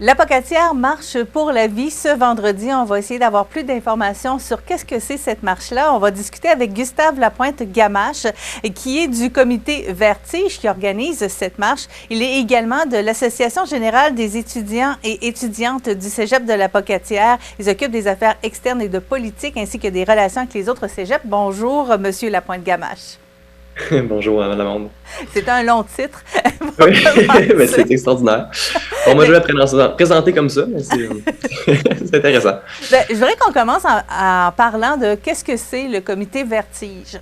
La Pocatière marche pour la vie ce vendredi. On va essayer d'avoir plus d'informations sur qu'est-ce que c'est cette marche-là. On va discuter avec Gustave Lapointe-Gamache, qui est du comité Vertige qui organise cette marche. Il est également de l'Association générale des étudiants et étudiantes du Cégep de la Pocatière. Il s'occupe des affaires externes et de politique ainsi que des relations avec les autres cégeps. Bonjour, Monsieur Lapointe-Gamache. Bonjour, Madame Lamande. C'est un long titre. Oui, mais c'est extraordinaire. Bon, moi, je vais présenter comme ça, mais c'est intéressant. Bien, je voudrais qu'on commence en parlant de qu'est-ce que c'est le comité Vertige.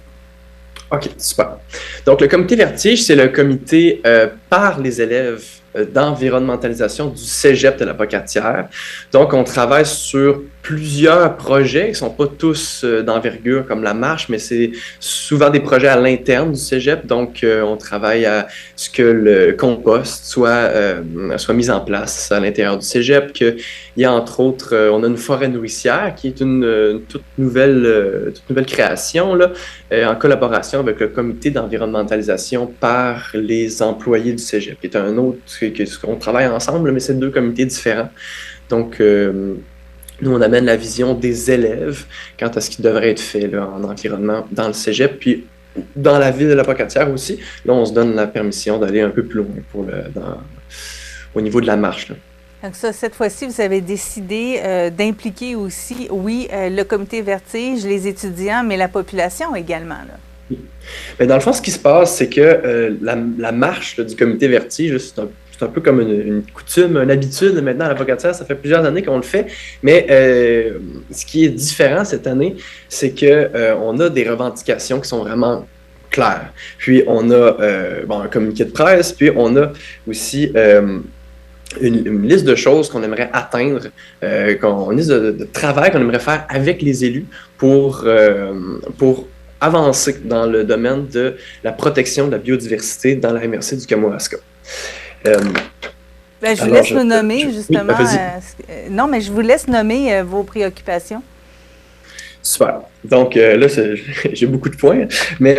OK, super. Donc, le comité Vertige, c'est le comité par les élèves d'environnementalisation du Cégep de la Pocatière. Donc, on travaille sur plusieurs projets qui ne sont pas tous d'envergure comme la marche, mais c'est souvent des projets à l'interne du Cégep. Donc, on travaille à ce que le compost soit mis en place à l'intérieur du Cégep, qu'il y a entre autres, on a une forêt nourricière qui est une toute nouvelle création là, en collaboration avec le comité d'environnementalisation par les employés du Cégep, qui est un autre, qu'on travaille ensemble, mais c'est deux comités différents. Donc, nous, on amène la vision des élèves quant à ce qui devrait être fait là, en environnement dans le Cégep, puis dans la ville de la Pocatière aussi. Là, on se donne la permission d'aller un peu plus loin au niveau de la marche. Là. Donc ça, cette fois-ci, vous avez décidé d'impliquer aussi, oui, le comité Vertige, les étudiants, mais la population également. Là. Mais dans le fond, ce qui se passe, c'est que la marche là, du comité Vertige, c'est un peu comme une coutume, une habitude maintenant à la Pocatière. Ça fait plusieurs années qu'on le fait. Mais ce qui est différent cette année, c'est qu'on a des revendications qui sont vraiment claires. Puis on a un communiqué de presse, puis on a aussi une liste de choses qu'on aimerait atteindre, une liste de travail qu'on aimerait faire avec les élus pour avancer dans le domaine de la protection de la biodiversité dans la MRC du Kamouraska. Je vous laisse nous nommer, justement. Non, mais je vous laisse nommer vos préoccupations. Super. Donc là, j'ai beaucoup de points, mais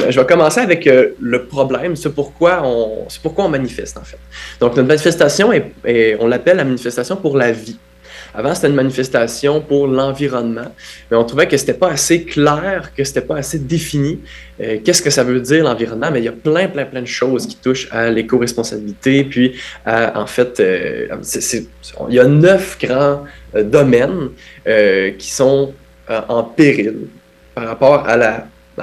je vais commencer avec le problème, c'est pourquoi on manifeste, en fait. Donc, notre manifestation, on l'appelle la manifestation pour la vie. Avant, c'était une manifestation pour l'environnement, mais on trouvait que c'était pas assez clair, que c'était pas assez défini. Qu'est-ce que ça veut dire l'environnement? Mais il y a plein de choses qui touchent à l'éco-responsabilité, puis en fait, il y a 9 grands domaines qui sont en péril par rapport à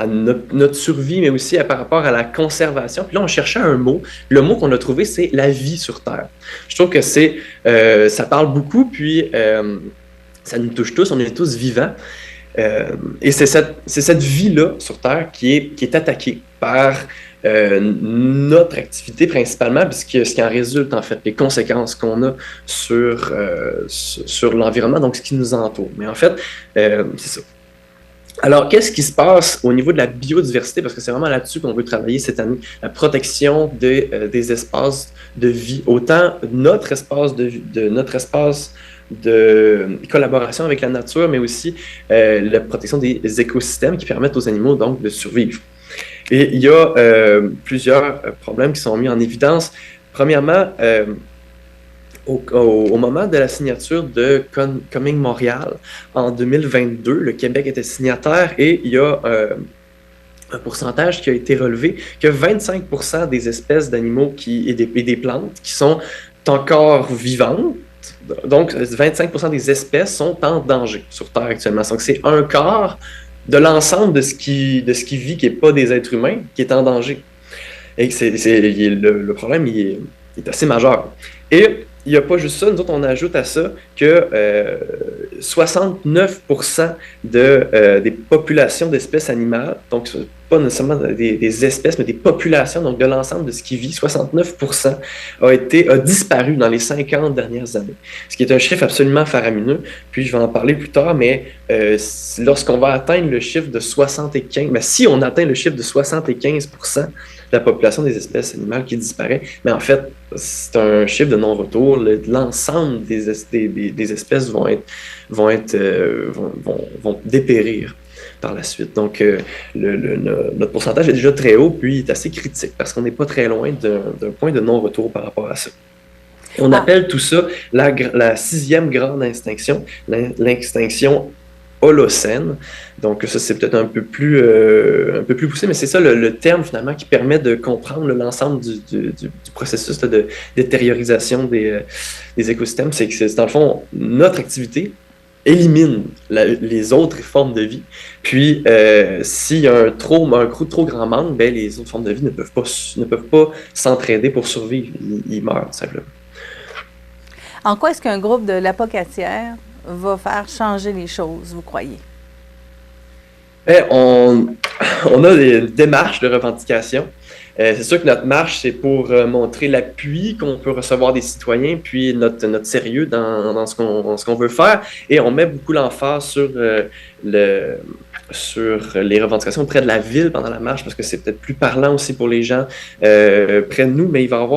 notre survie, mais aussi par rapport à la conservation. Puis là, on cherchait un mot. Le mot qu'on a trouvé, c'est la vie sur Terre. Je trouve que ça parle beaucoup, puis ça nous touche tous, on est tous vivants. Et c'est cette vie-là sur Terre qui est attaquée par notre activité principalement, puisque ce qui en résulte, en fait, les conséquences qu'on a sur l'environnement, donc ce qui nous entoure. Mais en fait, c'est ça. Alors, qu'est-ce qui se passe au niveau de la biodiversité? Parce que c'est vraiment là-dessus qu'on veut travailler cette année. La protection des espaces de vie, autant notre espace de collaboration avec la nature, mais aussi la protection des écosystèmes qui permettent aux animaux donc de survivre. Et il y a plusieurs problèmes qui sont mis en évidence. Premièrement, au moment de la signature de Coming Montréal en 2022, le Québec était signataire et il y a un pourcentage qui a été relevé que 25% des espèces d'animaux et des plantes qui sont encore vivantes. Donc, 25% des espèces sont en danger sur Terre actuellement. Donc, c'est un quart de l'ensemble de ce qui vit, qui n'est pas des êtres humains, qui est en danger. Et le problème, il est assez majeur. Et il n'y a pas juste ça, nous autres, on ajoute à ça que 69% des populations d'espèces animales, donc pas nécessairement des espèces, mais des populations, donc de l'ensemble de ce qui vit, 69% a disparu dans les 50 dernières années. Ce qui est un chiffre absolument faramineux, puis je vais en parler plus tard, mais lorsqu'on va atteindre le chiffre de 75%, mais si on atteint le chiffre de 75% de la population des espèces animales qui disparaît, mais en fait, c'est un chiffre de non-retour. L'ensemble des espèces vont dépérir par la suite. Donc, notre pourcentage est déjà très haut, puis il est assez critique parce qu'on n'est pas très loin d'un point de non-retour par rapport à ça. On appelle tout ça la sixième grande extinction, l'extinction Holocène. Donc ça, c'est peut-être un peu plus poussé, mais c'est ça le terme finalement qui permet de comprendre l'ensemble du processus de détériorisation des écosystèmes. C'est que dans le fond, notre activité élimine les autres formes de vie. Puis, s'il y a un trop grand manque, ben, les autres formes de vie ne peuvent pas s'entraider pour survivre. Ils meurent, tout simplement. En quoi est-ce qu'un groupe de l'Apocatière va faire changer les choses, vous croyez? On a des démarches de revendication. C'est sûr que notre marche, c'est pour montrer l'appui qu'on peut recevoir des citoyens, puis notre sérieux dans ce qu'on veut faire. Et on met beaucoup l'emphase sur les revendications près de la ville pendant la marche, parce que c'est peut-être plus parlant aussi pour les gens près de nous, mais il va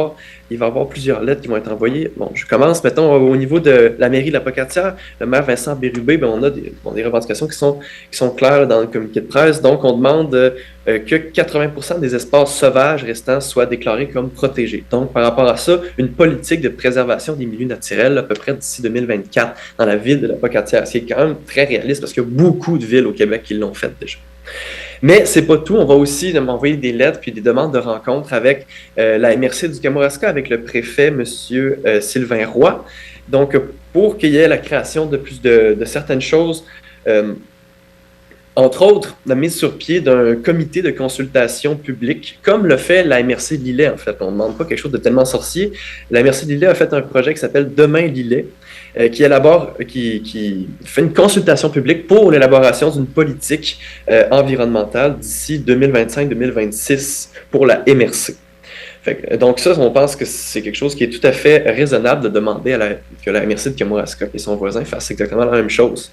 y avoir plusieurs lettres qui vont être envoyées. Bon, je commence, mettons, au niveau de la mairie de l'Apocatière, le maire Vincent Bérubé, ben, on a des revendications qui sont claires dans le communiqué de presse. Donc, on demande que 80% des espaces sauvages restants soient déclarés comme protégés. Donc, par rapport à ça, une politique de préservation des milieux naturels à peu près d'ici 2024 dans la ville de l'Apocatière, ce qui est quand même très réaliste parce qu'il y a beaucoup de villes au Québec qui l'ont fait déjà. Mais c'est pas tout, on va aussi m'envoyer des lettres puis des demandes de rencontres avec la MRC du Kamouraska, avec le préfet, M. Sylvain Roy. Donc, pour qu'il y ait la création de plus de certaines choses, entre autres, la mise sur pied d'un comité de consultation publique, comme le fait la MRC de Lillet, en fait. On ne demande pas quelque chose de tellement sorcier. La MRC de Lillet a fait un projet qui s'appelle Demain Lillet, qui fait une consultation publique pour l'élaboration d'une politique environnementale d'ici 2025-2026 pour la MRC. Donc ça, on pense que c'est quelque chose qui est tout à fait raisonnable de demander que la MRC de Kamouraska et son voisin fassent exactement la même chose.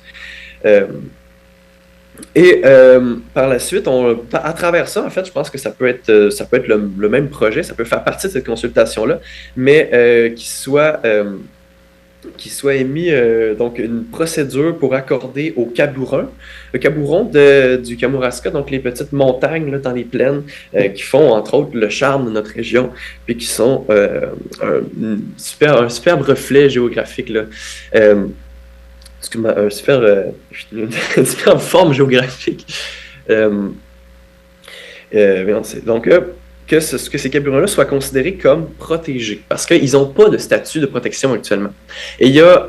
Par la suite, à travers ça, en fait, je pense que ça peut être le même projet, ça peut faire partie de cette consultation-là, mais qui soit émis donc une procédure pour accorder au le Cabouron du Kamouraska, donc les petites montagnes là, dans les plaines qui font entre autres le charme de notre région, puis qui sont un superbe reflet géographique là. Une superbe forme géographique. Donc, que ces Cabouron-là soient considérés comme protégés, parce qu'ils n'ont pas de statut de protection actuellement. Et il y a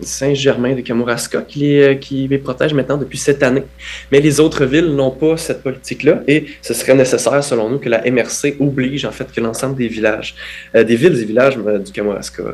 Saint-Germain de Kamouraska qui les protège maintenant depuis cette année. Mais les autres villes n'ont pas cette politique-là, et ce serait nécessaire, selon nous, que la MRC oblige, en fait, que l'ensemble des villages, des villes et villages du Kamouraska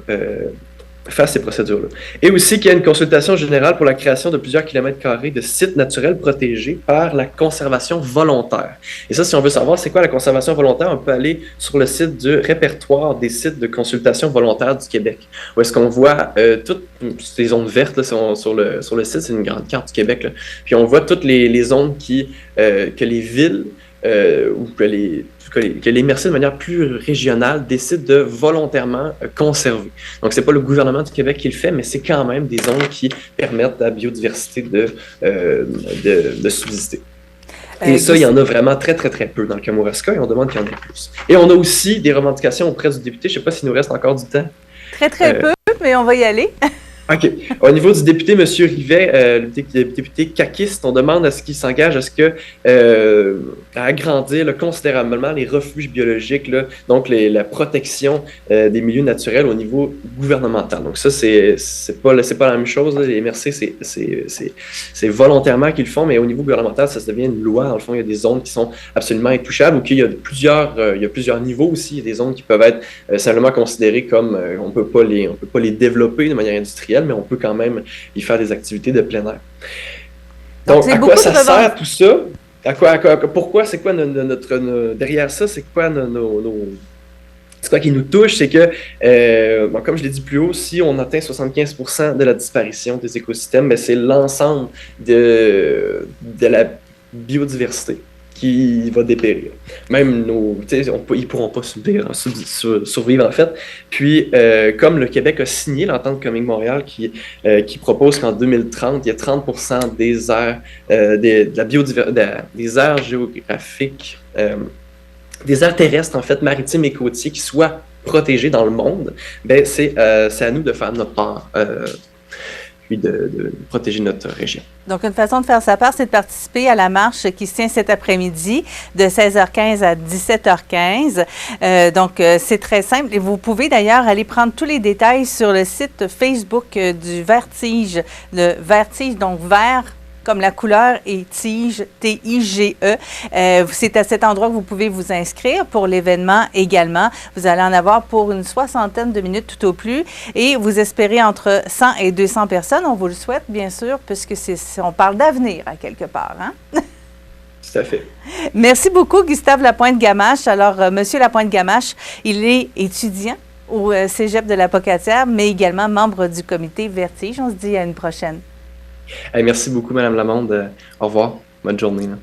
fasse ces procédures-là. Et aussi qu'il y a une consultation générale pour la création de plusieurs kilomètres carrés de sites naturels protégés par la conservation volontaire. Et ça, si on veut savoir c'est quoi la conservation volontaire, on peut aller sur le site du répertoire des sites de consultation volontaire du Québec, où est-ce qu'on voit toutes ces zones vertes là, sur le site, c'est une grande carte du Québec, là. Puis on voit toutes les zones que les villes ou que les MRC de manière plus régionale décident de volontairement conserver. Donc, c'est pas le gouvernement du Québec qui le fait, mais c'est quand même des zones qui permettent à la biodiversité de subsister. Et ça, il y en a vraiment très, très, très peu dans le Kamouraska et on demande qu'il y en ait plus. Et on a aussi des revendications auprès du député. Je ne sais pas s'il nous reste encore du temps. Très, très peu, mais on va y aller. OK. Au niveau du député, M. Rivet, le député caquiste, on demande à ce qu'il s'engage à agrandir là, considérablement les refuges biologiques, là, donc la protection des milieux naturels au niveau gouvernemental. Donc ça, c'est pas la même chose. Là. Les MRC, c'est volontairement qu'ils le font, mais au niveau gouvernemental, ça devient une loi. Dans le fond, il y a des zones qui sont absolument intouchables ou qu'il y a plusieurs niveaux aussi. Il y a des zones qui peuvent être simplement considérées comme on peut pas les développer de manière industrielle, mais on peut quand même y faire des activités de plein air. Donc, à quoi ça sert tout ça? Pourquoi? C'est quoi derrière ça? C'est quoi c'est quoi qui nous touche? C'est que, comme je l'ai dit plus haut, si on atteint 75% de la disparition des écosystèmes, ben, c'est l'ensemble de la biodiversité qui va dépérir. Même ils ne pourront pas survivre en fait. Puis, comme le Québec a signé l'entente Coming Montréal qui propose qu'en 2030, il y a 30% des aires, des aires géographiques, des aires terrestres en fait, maritimes et côtiers qui soient protéger dans le monde, ben c'est à nous de faire notre part, puis de protéger notre région. Donc, une façon de faire sa part, c'est de participer à la marche qui se tient cet après-midi de 16h15 à 17h15. Donc, c'est très simple. Et vous pouvez d'ailleurs aller prendre tous les détails sur le site Facebook du Vertige. Le Vertige, donc vert comme la couleur et tige, T-I-G-E. C'est à cet endroit que vous pouvez vous inscrire pour l'événement également. Vous allez en avoir pour une 60aine de minutes tout au plus et vous espérez entre 100 et 200 personnes. On vous le souhaite, bien sûr, puisque on parle d'avenir à quelque part. Hein? Tout à fait. Merci beaucoup, Gustave Lapointe-Gamache. Alors, Monsieur Lapointe-Gamache, il est étudiant au Cégep de la Pocatière, mais également membre du comité Vertige. On se dit à une prochaine. Merci beaucoup, Mme Lamonde. Au revoir. Bonne journée. Là.